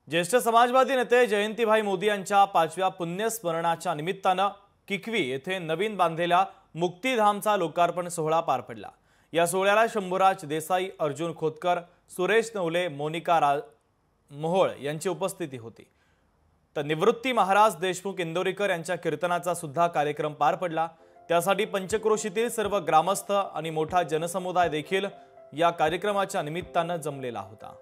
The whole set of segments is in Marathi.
ज्येष्ठ समाजवादी नेते जयंतीभाई मोदी यांच्या 5व्या पुण्यस्मरणाच्या निमित्तानं किकवी येथे नवीन बांधलेल्या मुक्तिधामचा लोकार्पण सोहळा पार पडला। या सोहळ्याला शंभूराज देसाई, अर्जुन खोतकर, सुरेश नवले, मोनिका मोहोळ यांची उपस्थिती होती। तर निवृत्ती महाराज देशमुख इंदोरीकर यांच्या कीर्तनाचा सुद्धा कार्यक्रम पार पडला। त्यासाठी पंचक्रोशीतील सर्व ग्रामस्थ आणि मोठा जनसमुदाय देखील या कार्यक्रमाच्या निमित्तानं जमलेला होता।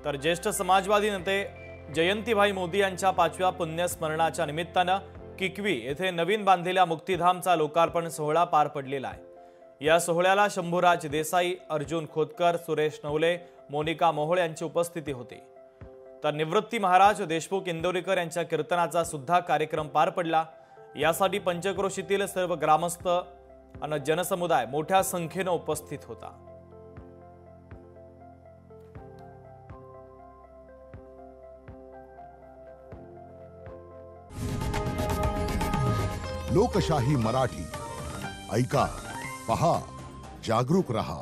तर ज्येष्ठ समाजवादी नेते जयंतीभाई मोदी यांच्या 5व्या पुण्यस्मरणाच्या निमित्तानं किकवी येथे नवीन बांधलेल्या मुक्तिधामचा लोकार्पण सोहळा पार पडलेला आहे। या सोहळ्याला शंभूराज देसाई, अर्जुन खोतकर, सुरेश नवले, मोनिका मोहोळ यांची उपस्थिती होती। तर निवृत्ती महाराज देशमुख इंदोरीकर यांच्या कीर्तनाचा सुद्धा कार्यक्रम पार पडला। यासाठी पंचक्रोशीतील सर्व ग्रामस्थ आणि जनसमुदाय मोठ्या संख्येने उपस्थित होता। लोकशाही मराठी ऐका, पहा, जागरूक रहा।